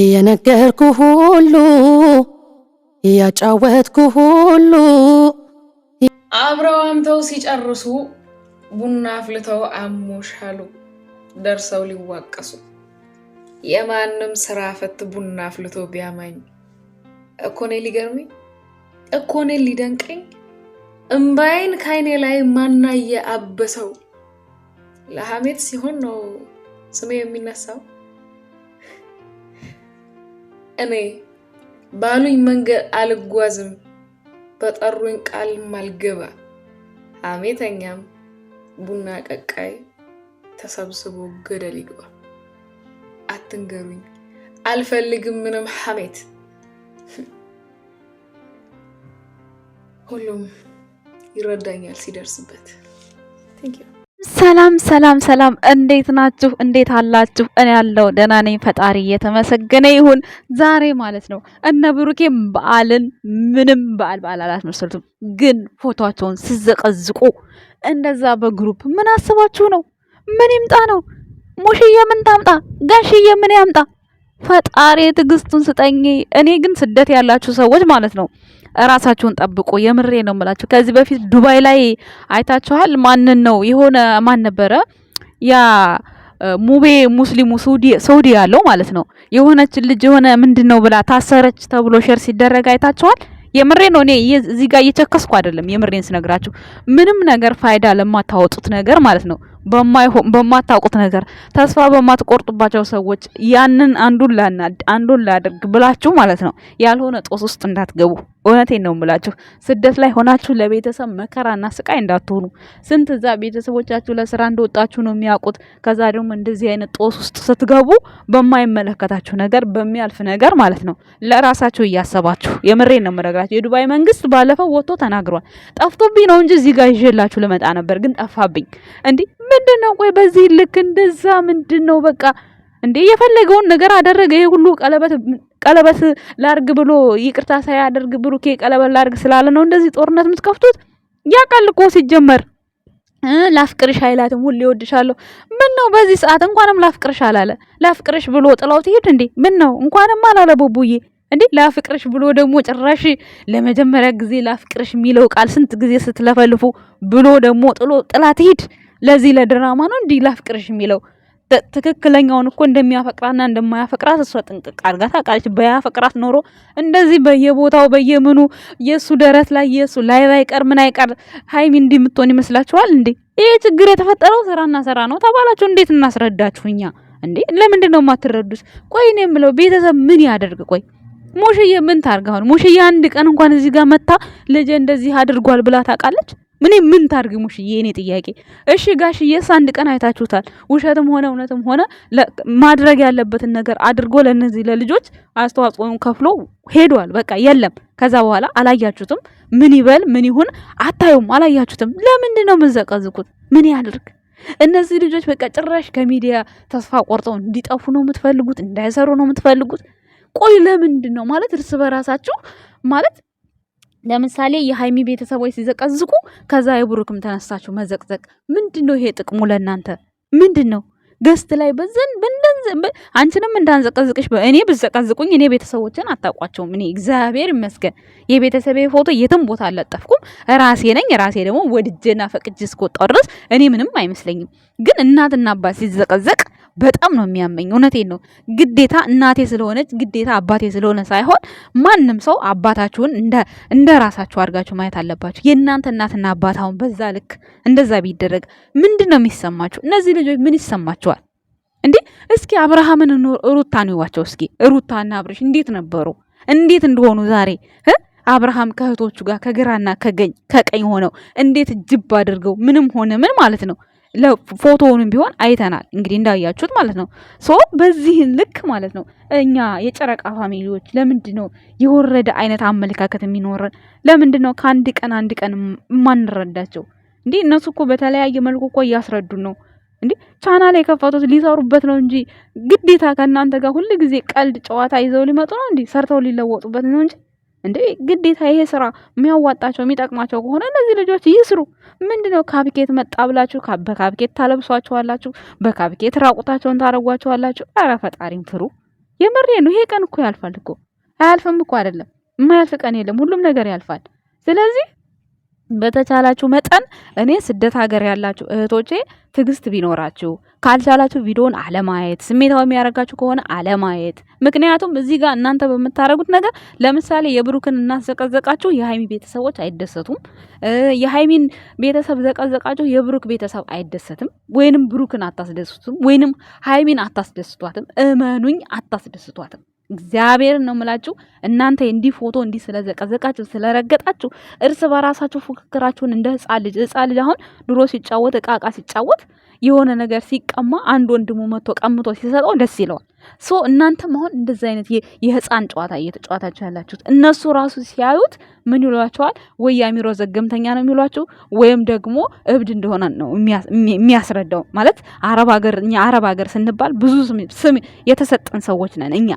የነገርኩህ ሁሉ ያጫወትኩህ ሁሉ አብረው አምተው ሲጨርሱ ቡና አፍልተው አሞሻሉ ደርሰው ሊዋቀሱ የማንም ስራ ፈት ቡና አፍልቶ ቢያማኝ እኮኔ ሊገርመኝ እኮኔ ሊደንቀኝ እምባይን ካይኔ ላይ ማናየ አበሰው ለሐሜት ሲሆን ነው ስሜ የሚነሳው እኔ ባሉኝ መንገድ አልጓዝም በጠሩኝ ቃል ማልገባ ሐሜተኛም ቡና ቀቃይ ተሰብስቦ ገደል ይግባ አትንገሩኝ አልፈልግም ምንም ሐሜት ሁሉም ይረዳኛል ሲደርስበት Thank you ሰላም እንዴት ናችሁ እንዴት አላችሁ እኔ ያለው ደህና ነኝ ፈጣሪ የተመሰገነ ይሁን ዛሬ ማለት ነው እነ ብሩኬም በዓልን ምንም በዓል አላስመስሉትም ግን ፎቶአቸውን ሲዘቀዝቁ እንደዛ በግሩፕ ምን አስባችሁ ነው ምን ይምጣ ነው ሙሽዬ ምን ታምጣ ጋሽዬ ምን ያምጣ ፈጣሪ ትግስቱን ስጠኝ እኔ ግን ስደት ያላችሁ ሰዎች ማለት ነው ራሳችሁን ጠብቁ የምሬ ነው የምላችሁ ከዚህ በፊት ዱባይ ላይ አይታችኋል ማንን ነው የሆነ ማን ነበረ ያ ሙቤ ሙስሊሙ ሳውዲ ያለው ማለት ነው የሆነች ልጅ የሆነ ምንድነው ብላ ታሰረች ተብሎ ሼር ሲደረግ አይታችኋል የምሬ ነው እኔ እዚህ ጋር እየቸከስኩ አይደለም የምሬን ስነግራችሁ ምንም ነገር ፋይዳ ለማታወጡት ነገር ማለት ነው በማታውቁት ነገር ተስፋ በማትቆርጡባቸው ሰዎች ያንን አንዱን ላድርግ ብላችሁ ማለት ነው ያልሆነ ጦስ ውስጥ እንዳትገቡ እውነቴን ነው የምላችሁ ስደት ላይ ሆናችሁ ለቤተሰብ መከራና ስቃይ እንዳትሆኑ ስንት እዛ ቤተሰቦቻችሁ ለስራ እንደወጣችሁ ነው የሚያውቁት ከዛ ደግሞ እንደዚህ አይነት ጦስ ውስጥ ስትገቡ በማይመለከታችሁ ነገር በሚያልፍ ነገር ማለት ነው ለራሳችሁ እያሰባችሁ የምሬን ነው የምነግራችሁ የዱባይ መንግስት ባለፈው ወጥቶ ተናግሯል ጠፍቶብኝ ነው እንጂ እዚህ ጋር ይዤላችሁ ልመጣ ነበር ግን ጠፋብኝ እንዴ ምንድነው ቆይ በዚህ ልክ እንደዛ ምንድነው በቃ እንዴ የፈለገውን ነገር አደረገ ይሄ ሁሉ ቀለበት ላርግ ብሎ ይቅርታ ሳያደርግ ብሩኬ ቀለበት ላርግ ስላለ ነው እንደዚህ ጦርነት የምትከፍቱት ያቃል እኮ ሲጀመር ላፍቅርሽ አይላትም ሁሌ ወድሻለሁ ምን ነው በዚህ ሰዓት እንኳንም ላፍቅርሽ አላለ ላፍቅርሽ ብሎ ጥላው ትሄድ እንዴ ምን ነው እንኳንም አላለ ቡቡዬ እንዴ ላፍቅርሽ ብሎ ደግሞ ጭራሽ ለመጀመሪያ ጊዜ ላፍቅርሽ የሚለው ቃል ስንት ጊዜ ስትለፈልፉ ብሎ ደግሞ ጥላት ሄድ ለዚህ ለድራማ ነው እንዴ ላፍቅርሽ የሚለው ትክክለኛውን እኮ እንደሚያፈቅራና እንደማያፈቅራት እሷ ጥንቅቅ አርጋ ታውቃለች ባያፈቅራት ኖሮ እንደዚህ በየቦታው በየምኑ የሱ ደረት ላይ የሱ ላይ ባይቀር ምን አይቀር ሃይሚ እንደምትሆን ይመስላችኋል እንዴ ይሄ ችግር የተፈጠረው ስራ ነው ተባላችሁ እንዴት እናስረዳችሁኛ እንዴ ለምንድን ነው የማትረዱት ቆይ እኔ የምለው ቤተሰብ ምን ያደርግ ቆይ ሙሽዬ ምን ታርጋውን ሙሽዬ አንድ ቀን እንኳን እዚህ ጋር መታ ልጅ እንደዚህ አድርጓል ብላ ታውቃለች ምን ታርግ ሙሽዬ እኔ ጥያቄ እሺ ጋሽዬስ አንድ ቀን አይታችሁታል ውሸትም ሆነ እውነትም ሆነ ማድረግ ያለበትን ነገር አድርጎ ለነዚህ ለልጆች አስተዋጽኦን ከፍሎ ሄዷል በቃ የለም ከዛ በኋላ አላያችሁትም ምን ይበል ምን ይሁን አታዩም አላያችሁትም ለምንድን ነው የምትዘቀዝቁት ምን ያድርግ እነዚህ ልጆች በቃ ጭራሽ ከሚዲያ ተስፋ ቆርጠው እንዲጠፉ ነው የምትፈልጉት እንዳይሰሩ ነው የምትፈልጉት ቆይ ለምንድን ነው ማለት እርስ በራሳችሁ ማለት ለምሳሌ የሃይሚ ቤተሰቦች ሲዘቀዝቁ ከዛ የብሩክም ተነሳችሁ መዘቅዘቅ ምንድነው ይሄ ጥቅሙ ለእናንተ ምንድነው ገስት ላይ በእንደን አንቺንም እንዳንዘቀዝቅሽ እኔ ብዘቀዝቁኝ እኔ ቤተሰቦችን አታውቋቸውም እኔ እግዚአብሔር ይመስገን የቤተሰቤ ፎቶ የትም ቦታ አልለጠፍኩም ራሴ ነኝ ራሴ ደግሞ ወድጄና ፈቅጄ እስከወጣው ድረስ እኔ ምንም አይመስለኝም ግን እናትና አባት ሲዘቀዘቅ በጣም ነው የሚያመኝ እውነቴን ነው ግዴታ እናቴ ስለሆነች ግዴታ አባቴ ስለሆነ ሳይሆን ማንንም ሰው አባታችሁን እንደ ራሳችሁ አድርጋችሁ ማየት አለባችሁ የእናንተ እናትና አባታውን በዛ ልክ እንደዛ ቢደረግ ምንድነው የሚሰማችሁ እነዚህ ልጆች ምን ይሰማቸዋል እንዴ እስኪ አብርሃምን ሩታን ይዋቸው እስኪ ሩታና አብርሽ እንዴት ነበሩ እንዴት እንደሆኑ ዛሬ አብርሃም ከእህቶቹ ጋር ከግራና ከቀኝ ሆነው እንዴት ጅብ አድርገው ምንም ሆነ ምን ማለት ነው ለፎቶውንም ቢሆን አይተናል እንግዲህ እንዳያችሁት ማለት ነው ሶ በዚህ ልክ ማለት ነው እኛ የጨረቃ ፋሚሊዎች ለምንድነው የወረደ አይነት አመለካከት የሚኖረን ለምንድነው አንድ ቀን ማንረዳቸው እንዴ እነሱ እኮ በተለያየ መልኩ እኮ ያስረዱን ነው እንዴ ቻናል የከፈቱት ሊሰሩበት ነው እንጂ ግዴታ ከእናንተ ጋር ሁሉ ጊዜ ቀልድ ጨዋታ ይዘው ሊመጡ ነው እንዴ ሰርተው ሊለወጡበት ነው እንዴ ግዴታ ይሄ ስራ የሚያዋጣቸው የሚጠቅማቸው ከሆነ እነዚህ ልጆች ይስሩ ምንድነው ካፕኬት መጣ ብላችሁ በካፕኬት ታለብሷቸዋላችሁ በካፕኬት ራቁታቸውን ታረጓቸዋላችሁ ኧረ ፈጣሪን ፍሩ የመሬ ነው። ይሄ ቀን እኮ ያልፋል እኮ አያልፍም እኮ አይደለም። የማያልፍ ቀን የለም። ሁሉም ነገር ያልፋል። ስለዚህ በተቻላችሁ መጠን እኔ ስደት ሀገር ያላችሁ እህቶቼ ትግስት ቢኖራችሁ ካልቻላችሁ ቪዲዮን አለማየት፣ ስሜታው የሚያረጋችሁ ከሆነ አለማየት። ምክንያቱም እዚህ ጋር እናንተ በመታረጉት ነገር ለምሳሌ የብሩክን እናዘቀዘቃችሁ የሃይሚ ቤተሰቦች አይደሰቱም። የሃይሚን ቤተሰብ ዘቀዘቃችሁ የብሩክ ቤተሰብ አይደሰትም። ወይንም ብሩክን አታስደስቱም፣ ወይንም ሃይሚን አታስደስቷትም። እመኑኝ አታስደስቷትም። እግዚአብሔርን ነው የምላችሁ። እናንተ እንዲህ ፎቶ እንዲህ ስለዘቀዘቃችሁ ስለረገጣችሁ እርስ በራሳችሁ ፉክክራችሁን እንደ ህፃን ልጅ አሁን ድሮ ሲጫወት እቃ ሲጫወት የሆነ ነገር ሲቀማ አንድ ወንድሙ መጥቶ ቀምቶ ሲሰጠው ደስ ይለዋል። ሶ እናንተም አሁን እንደዚህ አይነት የህፃን ጨዋታ እየተጫወታችሁ ያላችሁት እነሱ ራሱ ሲያዩት ምን ይሏቸዋል? ወይ ያሚሮ ዘገምተኛ ነው የሚሏችሁ ወይም ደግሞ እብድ እንደሆነ ነው የሚያስረዳው። ማለት እኛ አረብ ሀገር ስንባል ብዙ ስም የተሰጠን ሰዎች ነን እኛ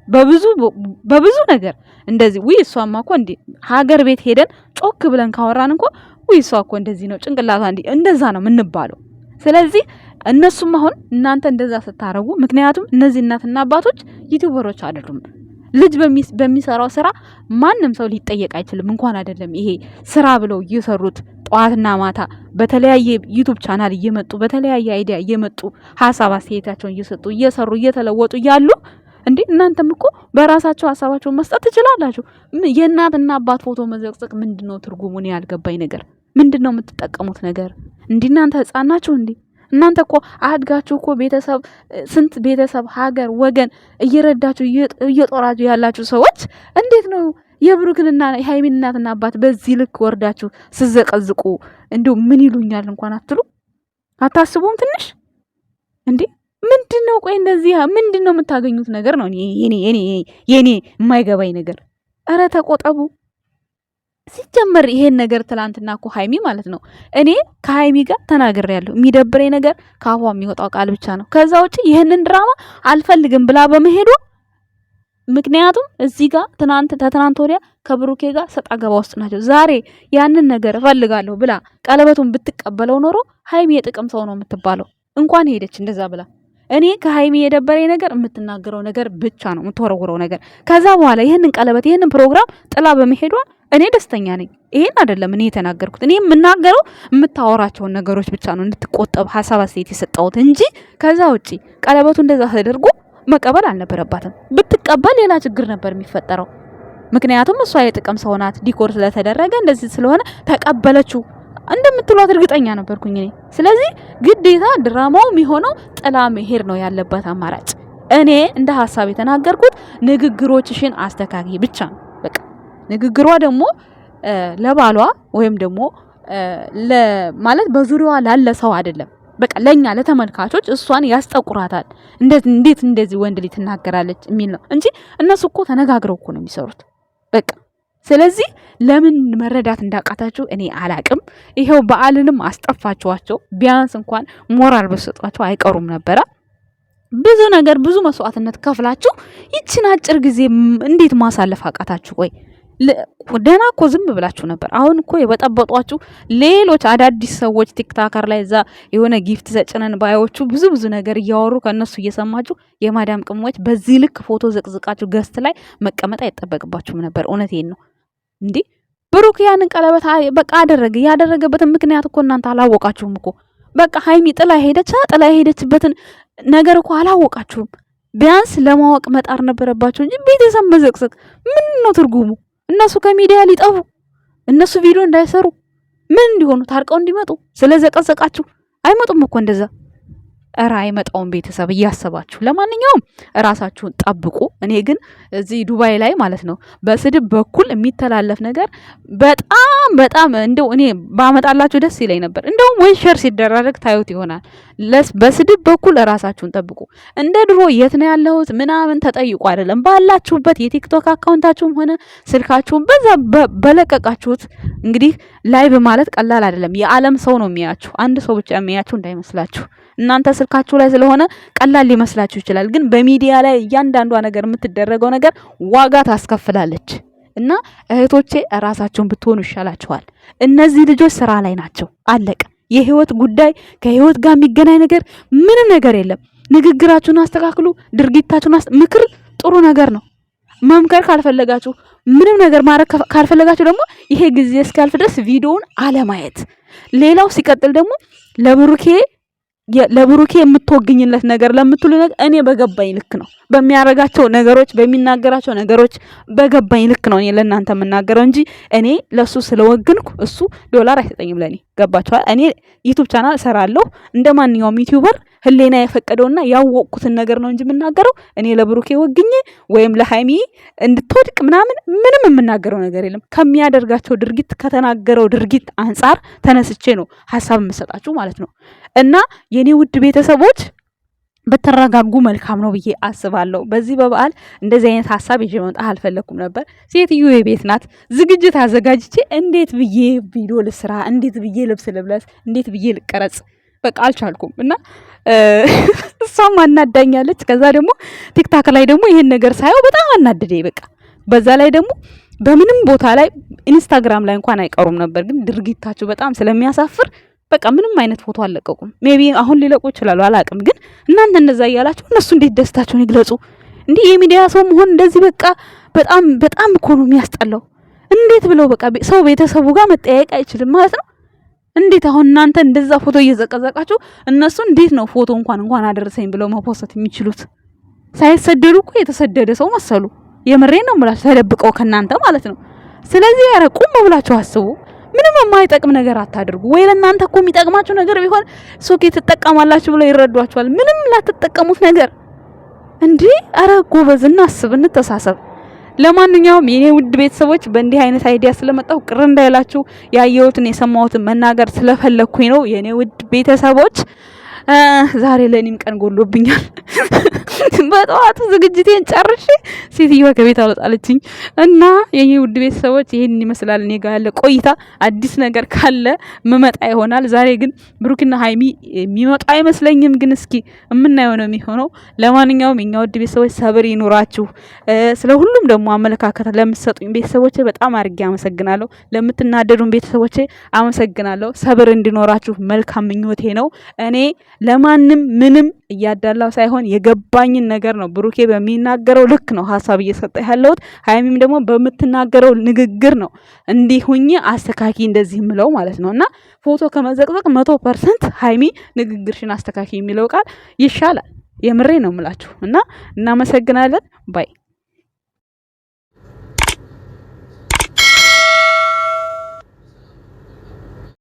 በብዙ ነገር እንደዚህ ወይ እሷማ እኮ እንዴ ሀገር ቤት ሄደን ጮክ ብለን ካወራን እንኳን ወይ እሷ እኮ እንደዚህ ነው ጭንቅላቷ እንዴ እንደዛ ነው የምንባለው። ስለዚህ እነሱም አሁን እናንተ እንደዛ ስታረጉ ምክንያቱም እነዚህ እናትና አባቶች ዩቲዩበሮች አይደሉም። ልጅ በሚሰራው ስራ ማንም ሰው ሊጠየቅ አይችልም። እንኳን አይደለም ይሄ ስራ ብለው እየሰሩት ጠዋትና ማታ በተለያየ ዩቲዩብ ቻናል እየመጡ በተለያየ አይዲያ እየመጡ ሐሳብ አስተያየታቸውን እየሰጡ እየሰሩ እየተለወጡ ያሉ እንዴ እናንተም እኮ በራሳችሁ ሐሳባችሁን መስጠት ትችላላችሁ። የእናትና አባት ፎቶ መዘቅዘቅ ምንድነው ትርጉሙ? ነው ያልገባኝ ነገር። ምንድነው የምትጠቀሙት ነገር? እንዴ እናንተ ህፃን ናችሁ እንዴ? እናንተ እኮ አድጋችሁ እኮ ቤተሰብ ስንት ቤተሰብ ሀገር ወገን እየረዳችሁ እየጦራችሁ ያላችሁ ሰዎች እንዴት ነው የብሩክንና የሃይሚን እናትና አባት በዚህ ልክ ወርዳችሁ ስዘቀዝቁ? እንደው ምን ይሉኛል እንኳን አትሉ አታስቡም ትንሽ እንዴ? ምንድነው ቆይ እንደዚህ ምንድነው የምታገኙት ነገር ነው የኔ የማይገባኝ ነገር። አረ ተቆጠቡ። ሲጀመር ይሄን ነገር ትላንትና እኮ ሃይሚ ማለት ነው እኔ ከሃይሚ ጋር ተናግሬያለሁ። የሚደብረኝ ነገር ካፏ የሚወጣው ቃል ብቻ ነው። ከዛ ውጪ ይሄንን ድራማ አልፈልግም ብላ በመሄዱ ምክንያቱም እዚህ ጋር ትናንት ወዲያ ከብሩኬ ጋር ሰጣ ገባ ውስጥ ናቸው። ዛሬ ያንን ነገር እፈልጋለሁ ብላ ቀለበቱን ብትቀበለው ኖሮ ሃይሚ የጥቅም ሰው ነው የምትባለው። እንኳን ሄደች እንደዛ ብላ። እኔ ከሃይሚ የደበረኝ ነገር የምትናገረው ነገር ብቻ ነው፣ የምትወረውረው ነገር። ከዛ በኋላ ይሄንን ቀለበት ይሄንን ፕሮግራም ጥላ በመሄዷ እኔ ደስተኛ ነኝ። ይሄን አይደለም እኔ የተናገርኩት። እኔ የምናገረው የምታወራቸውን ነገሮች ብቻ ነው እንድትቆጠብ ሐሳብ አስተያየት የሰጠሁት እንጂ ከዛ ውጪ ቀለበቱ እንደዛ ተደርጎ መቀበል አልነበረባትም። ብትቀበል ሌላ ችግር ነበር የሚፈጠረው። ምክንያቱም እሷ የጥቅም ሰው ናት። ዲኮር ስለተደረገ እንደዚህ ስለሆነ ተቀበለችው እንደምትሏት እርግጠኛ ነበርኩኝ እኔ። ስለዚህ ግዴታ ድራማው የሚሆነው ጥላ መሄድ ነው ያለበት አማራጭ። እኔ እንደ ሐሳብ የተናገርኩት ንግግሮችሽን አስተካክይ ብቻ ነው በቃ። ንግግሯ ደግሞ ለባሏ ወይም ደግሞ ማለት በዙሪያዋ ላለ ሰው አይደለም። በቃ ለኛ ለተመልካቾች እሷን ያስጠቁራታል። እንዴት እንደዚህ ወንድ ልጅ ትናገራለች የሚል ነው እንጂ እነሱ እኮ ተነጋግረው እኮ ነው የሚሰሩት በቃ። ስለዚህ ለምን መረዳት እንዳቃታችሁ እኔ አላቅም። ይሄው በዓልንም አስጠፋችኋቸው። ቢያንስ እንኳን ሞራል በሰጧቸው አይቀሩም ነበረ። ብዙ ነገር ብዙ መስዋዕትነት ከፍላችሁ ይችን አጭር ጊዜ እንዴት ማሳለፍ አቃታችሁ? ቆይ ደህና እኮ ዝም ብላችሁ ነበር። አሁን እኮ የበጠበጧችሁ ሌሎች አዳዲስ ሰዎች ቲክታከር ላይ እዛ የሆነ ጊፍት ሰጭነን ባዮቹ ብዙ ነገር እያወሩ ከነሱ እየሰማችሁ የማዳም ቅሞች በዚህ ልክ ፎቶ ዘቅዝቃችሁ ገስት ላይ መቀመጥ አይጠበቅባችሁም ነበር። እውነቴን ነው እንዴ። ብሩክ ያንን ቀለበት በቃ ያደረገበትን ምክንያት እኮ እናንተ አላወቃችሁም እኮ። በቃ ሃይሚ ጥላ ሄደችበትን ነገር እኮ አላወቃችሁም። ቢያንስ ለማወቅ መጣር ነበረባችሁ እንጂ ቤተሰብ መዘቅዘቅ ምን ነው ትርጉሙ? እነሱ ከሚዲያ ሊጠፉ እነሱ ቪዲዮ እንዳይሰሩ ምን እንዲሆኑ ታርቀው እንዲመጡ ስለዘቀዘቃችሁ አይመጡም እኮ እንደዛ። እራ አይመጣውም። ቤተሰብ እያሰባችሁ ለማንኛውም ራሳችሁን ጠብቁ። እኔ ግን እዚህ ዱባይ ላይ ማለት ነው በስድብ በኩል የሚተላለፍ ነገር በጣም እንደው እኔ ባመጣላችሁ ደስ ይለኝ ነበር። እንደውም ወይ ሼር ሲደረግ ታዩት ይሆናል። በስድብ በኩል ራሳችሁን ጠብቁ። እንደ ድሮ የት ነው ያለሁት ምናምን ተጠይቁ አይደለም። ባላችሁበት የቲክቶክ አካውንታችሁም ሆነ ስልካችሁም በዛ በለቀቃችሁት እንግዲህ ላይቭ ማለት ቀላል አይደለም። የዓለም ሰው ነው የሚያችሁ። አንድ ሰው ብቻ የሚያችሁ እንዳይመስላችሁ። እናንተ ስልካችሁ ላይ ስለሆነ ቀላል ሊመስላችሁ ይችላል። ግን በሚዲያ ላይ እያንዳንዷ ነገር የምትደረገው ነገር ዋጋ ታስከፍላለች። እና እህቶቼ ራሳችሁን ብትሆኑ ይሻላችኋል። እነዚህ ልጆች ስራ ላይ ናቸው። አለቀ። የህይወት ጉዳይ ከህይወት ጋር የሚገናኝ ነገር ምንም ነገር የለም። ንግግራችሁን አስተካክሉ፣ ድርጊታችሁን ምክር ጥሩ ነገር ነው። መምከር ካልፈለጋችሁ ምንም ነገር ማድረግ ካልፈለጋችሁ ደግሞ ይሄ ጊዜ እስካልፍ ድረስ ቪዲዮውን አለማየት። ሌላው ሲቀጥል ደግሞ ለብሩኬ የምትወግኝለት ነገር ለምትሉ ነገር እኔ በገባኝ ልክ ነው በሚያረጋቸው ነገሮች በሚናገራቸው ነገሮች በገባኝ ልክ ነው እኔ ለእናንተ የምናገረው እንጂ እኔ ለሱ ስለወግንኩ እሱ ዶላር አይሰጠኝም ለኔ። ገባችኋል? እኔ ዩቲዩብ ቻናል እሰራለሁ እንደማንኛውም ዩቲዩበር ህሌና የፈቀደውና ያወቅኩትን ነገር ነው እንጂ የምናገረው እኔ ለብሩኬ ወግኜ ወይም ለሃይሚ እንድትወድቅ ምንም የምናገረው ነገር የለም። ከሚያደርጋቸው ድርጊት ከተናገረው ድርጊት አንፃር ተነስቼ ነው ሐሳብ የምሰጣችሁ ማለት ነው። እና የኔ ውድ ቤተሰቦች በተረጋጉ መልካም ነው ብዬ አስባለሁ። በዚህ በበዓል እንደዚህ አይነት ሐሳብ ይዤ መምጣት አልፈለኩም ነበር። ሴትዮ የቤት ናት። ዝግጅት አዘጋጅቼ እንዴት ብዬ ቪዲዮ ልስራ፣ እንዴት ብዬ ልብስ ልብለስ፣ እንዴት ብዬ ልቀረጽ በቃ አልቻልኩም። እና እሷም አናዳኛለች። ከዛ ደግሞ ቲክታክ ላይ ደግሞ ይሄን ነገር ሳየው በጣም አናደደኝ። በቃ በዛ ላይ ደግሞ በምንም ቦታ ላይ ኢንስታግራም ላይ እንኳን አይቀሩም ነበር፣ ግን ድርጊታቸው በጣም ስለሚያሳፍር በቃ ምንም አይነት ፎቶ አልለቀቁም። ሜቢ አሁን ሊለቁ ይችላሉ አላቅም። ግን እናንተ እንደዛ እያላችሁ እነሱ እንዴት ደስታቸውን ይግለጹ? እንዲህ የሚዲያ ሰው መሆን እንደዚህ በቃ በጣም እኮ ነው የሚያስጠላው። እንዴት ብለው በቃ ሰው ቤተሰቡ ጋር መጠያየቅ አይችልም ማለት ነው? እንዴት አሁን እናንተ እንደዛ ፎቶ እየዘቀዘቃችሁ እነሱ እንዴት ነው ፎቶ እንኳን አደረሰኝ ብለው መፖስት የሚችሉት? ሳይሰደዱ እኮ የተሰደደ ሰው መሰሉ። የምሬን ነው የምላችሁ፣ ተደብቀው ከናንተ ማለት ነው። ስለዚህ ያረቁም ብላችሁ አስቡ። ምንም የማይጠቅም ነገር አታድርጉ። ወይ ለእናንተ እኮ የሚጠቅማችሁ ነገር ቢሆን ሶኬ ትጠቀማላችሁ ብለው ይረዷችኋል። ምንም ላትጠቀሙት ነገር እንዴ! አረ ጎበዝ እናስብ፣ እንተሳሰብ። ለማንኛውም የኔ ውድ ቤተሰቦች በእንዲህ አይነት አይዲያ ስለመጣሁ ቅር እንዳይላችሁ ያየሁትን የሰማሁትን መናገር ስለፈለኩኝ ነው የኔ ውድ ቤተሰቦች። ዛሬ ለኔም ቀን ጎሎብኛል። በጠዋቱ ዝግጅቴን ጨርሼ ሴትዮዋ ከቤት አወጣለችኝ እና የኔ ውድ ቤተሰቦች ይሄን ይመስላል እኔ ጋር ያለ ቆይታ። አዲስ ነገር ካለ መመጣ ይሆናል። ዛሬ ግን ብሩክና ሃይሚ የሚመጣ አይመስለኝም፣ ግን እስኪ የምናየው ነው የሚሆነው። ለማንኛውም የኛ ውድ ቤተሰቦች ሰብር ይኑራችሁ። ስለ ሁሉም ደግሞ አመለካከት ለምትሰጡኝ ቤተሰቦቼ በጣም አድርጌ አመሰግናለሁ። ለምትናደዱን ቤተሰቦቼ አመሰግናለሁ። ሰብር እንዲኖራችሁ መልካም ምኞቴ ነው። እኔ ለማንም ምንም እያዳላው ሳይሆን የገባኝን ነገር ነው። ብሩኬ በሚናገረው ልክ ነው ሐሳብ እየሰጠ ያለሁት። ሃይሚም ደግሞ በምትናገረው ንግግር ነው እንዲሁኝ አስተካኪ እንደዚህ ምለው ማለት ነው። እና ፎቶ ከመዘቅዘቅ 100% ሃይሚ ንግግርሽን አስተካኪ የሚለው ቃል ይሻላል። የምሬ ነው የምላችሁ። እና እናመሰግናለን ባይ